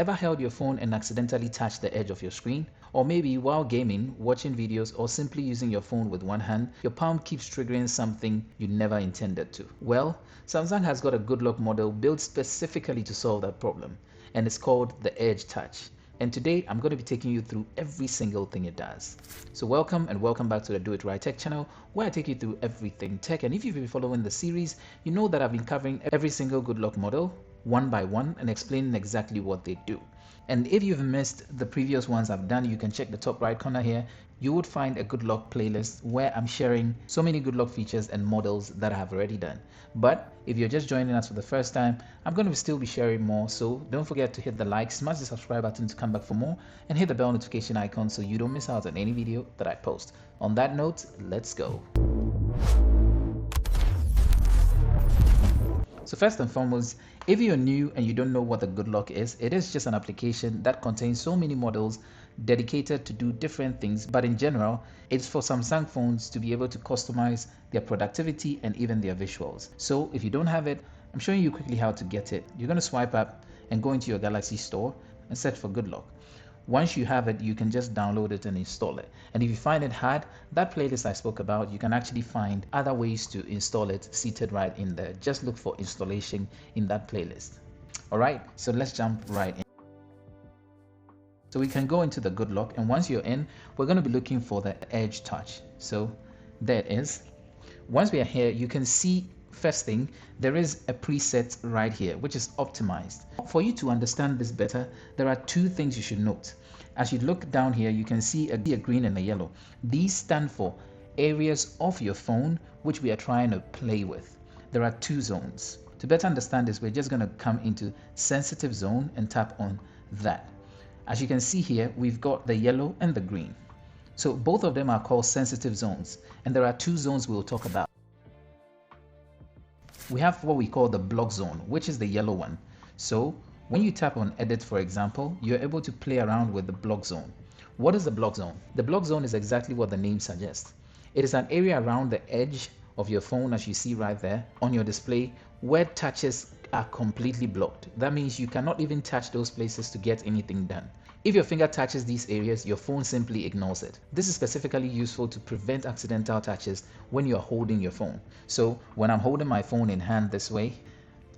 Ever held your phone and accidentally touched the edge of your screen? Or maybe while gaming, watching videos, or simply using your phone with one hand, your palm keeps triggering something you never intended to. Well, Samsung has got a good luck model built specifically to solve that problem, and it's called the Edge Touch. And today I'm going to be taking you through every single thing it does. So welcome back to the Doitright Tech channel, where I take you through everything tech. And if you've been following the series, you know that I've been covering every single good luck model one by one and explaining exactly what they do. And if you've missed the previous ones I've done, you can check the top right corner here. You would find a good luck playlist where I'm sharing so many good luck features and models that I have already done. But if you're just joining us for the first time, I'm going to still be sharing more, so don't forget to hit the like, smash the subscribe button to come back for more, and hit the bell notification icon so you don't miss out on any video that I post. On that note, let's go. So first and foremost, if you're new and you don't know what the Good Luck is, it is just an application that contains so many models dedicated to do different things, but in general, it's for Samsung phones to be able to customize their productivity and even their visuals. So if you don't have it, I'm showing you quickly how to get it. You're going to swipe up and go into your Galaxy store and search for Good Luck. Once you have it, you can just download it and install it. And if you find it hard, that playlist I spoke about, you can actually find other ways to install it seated right in there. Just look for installation in that playlist. All right, so let's jump right in. So we can go into the Good Luck, and once you're in, we're going to be looking for the Edge Touch. So there it is. Once we are here, you can see first thing, there is a preset right here, which is optimized. For you to understand this better, there are two things you should note. As you look down here, you can see a green and a yellow. These stand for areas of your phone which we are trying to play with. There are two zones. To better understand this, we're just going to come into sensitive zone and tap on that. As you can see here, we've got the yellow and the green. So both of them are called sensitive zones, and there are two zones we'll talk about. We have what we call the block zone, which is the yellow one. So when you tap on edit, for example, you're able to play around with the block zone. What is the block zone? The block zone is exactly what the name suggests. It is an area around the edge of your phone, as you see right there on your display, where touches are completely blocked. That means you cannot even touch those places to get anything done. If your finger touches these areas, your phone simply ignores it. This is specifically useful to prevent accidental touches when you're holding your phone. So when I'm holding my phone in hand this way,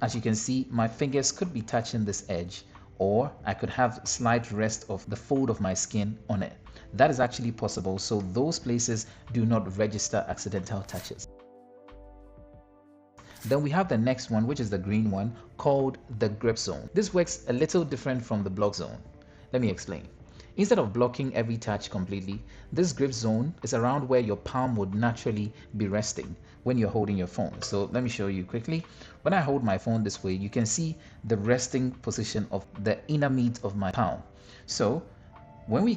as you can see, my fingers could be touching this edge, or I could have slight rest of the fold of my skin on it. That is actually possible, so those places do not register accidental touches. Then we have the next one, which is the green one, called the grip zone. This works a little different from the block zone. Let me explain. Instead of blocking every touch completely, this grip zone is around where your palm would naturally be resting when you're holding your phone. So let me show you quickly. When I hold my phone this way, you can see the resting position of the inner meat of my palm. So when we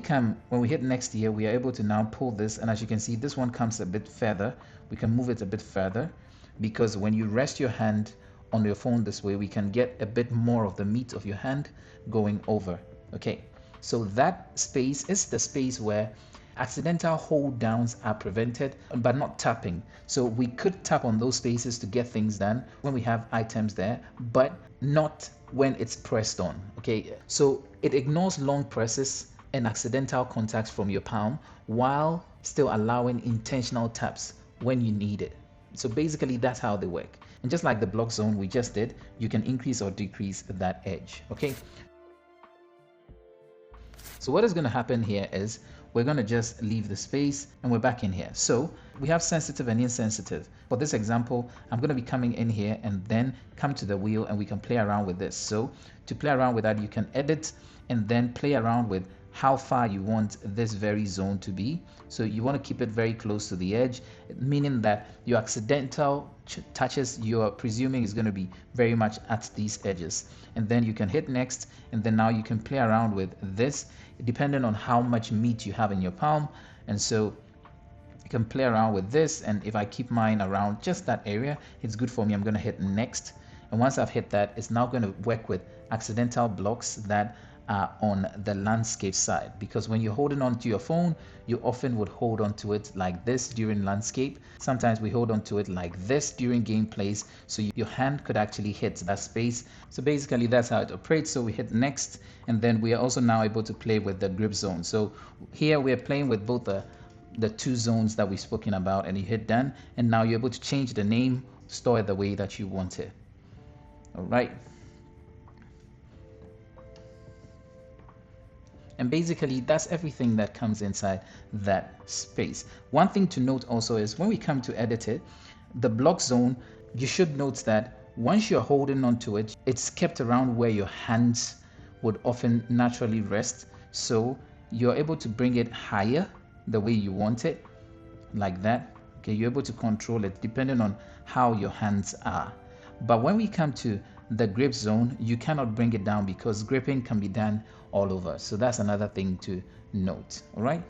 hit next here, we are able to now pull this, and as you can see, this one comes a bit further. We can move it a bit further, because when you rest your hand on your phone this way, we can get a bit more of the meat of your hand going over. Okay, so that space is the space where accidental hold downs are prevented, but not tapping. So we could tap on those spaces to get things done when we have items there, but not when it's pressed on. Okay, so it ignores long presses and accidental contacts from your palm while still allowing intentional taps when you need it. So basically that's how they work. And just like the block zone we just did, you can increase or decrease that edge. Okay, so what is going to happen here is we're going to just leave the space and we're back in here. So we have sensitive and insensitive. For this example, I'm going to be coming in here and then come to the wheel, and we can play around with this. So to play around with that, you can edit and then play around with how far you want this very zone to be. So you want to keep it very close to the edge, meaning that your accidental touches you're presuming is going to be very much at these edges. And then you can hit next, and then now you can play around with this depending on how much meat you have in your palm. And so you can play around with this, and if I keep mine around just that area, it's good for me. I'm going to hit next, and once I've hit that, it's now going to work with accidental blocks that are on the landscape side, because when you're holding on to your phone, you often would hold on to it like this during landscape. Sometimes we hold on to it like this during gameplays, so your hand could actually hit that space. So basically that's how it operates. So we hit next, and then we are also now able to play with the grip zone. So here we are playing with both the two zones that we've spoken about, and you hit done, and now you're able to change the name, store it the way that you want it. All right. And basically that's everything that comes inside that space. One thing to note also is when we come to edit it, the block zone, you should note that once you're holding onto it, it's kept around where your hands would often naturally rest. So you're able to bring it higher the way you want it, like that. Okay, you're able to control it depending on how your hands are. But when we come to the grip zone, you cannot bring it down because gripping can be done all over. So that's another thing to note. All right.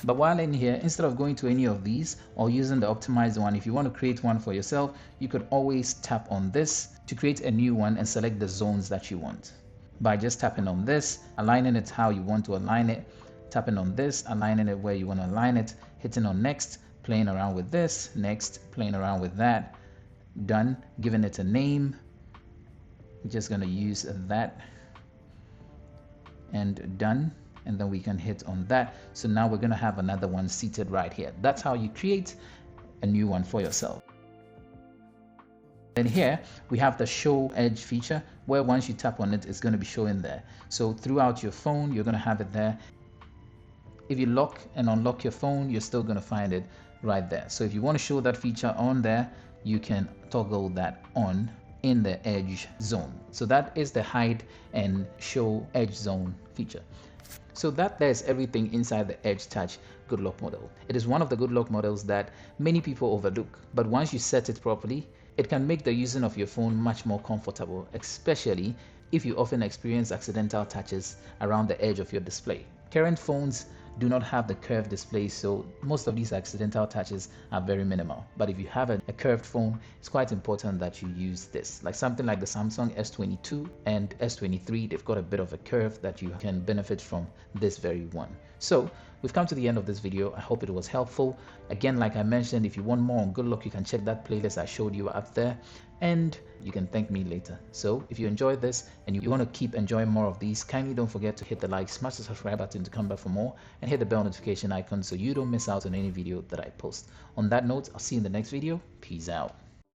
But while in here, instead of going to any of these or using the optimized one, if you want to create one for yourself, you could always tap on this to create a new one and select the zones that you want. By just tapping on this, aligning it how you want to align it, tapping on this, aligning it where you want to align it, hitting on next, playing around with this, next, playing around with that, done, giving it a name. We're just going to use that, and done, and then we can hit on that. So now we're going to have another one seated right here. That's how you create a new one for yourself. Then here we have the show edge feature, where once you tap on it, it's going to be showing there. So throughout your phone, you're going to have it there. If you lock and unlock your phone, you're still going to find it right there. So if you want to show that feature on there, you can toggle that on in the edge zone. So that is the hide and show edge zone feature. So there's everything inside the Edge Touch good lock model. It is one of the good lock models that many people overlook, but once you set it properly, it can make the using of your phone much more comfortable, especially if you often experience accidental touches around the edge of your display. Current phones do not have the curved display, so most of these accidental touches are very minimal. But if you have a curved phone, it's quite important that you use this. Like something like the Samsung S22 and S23, they've got a bit of a curve that you can benefit from this very one. So we've come to the end of this video. I hope it was helpful. Again, like I mentioned, if you want more on good luck, you can check that playlist I showed you up there, and you can thank me later. So if you enjoyed this and you want to keep enjoying more of these, kindly don't forget to hit the like, smash the subscribe button to come back for more, and hit the bell notification icon so you don't miss out on any video that I post. On that note, I'll see you in the next video. Peace out.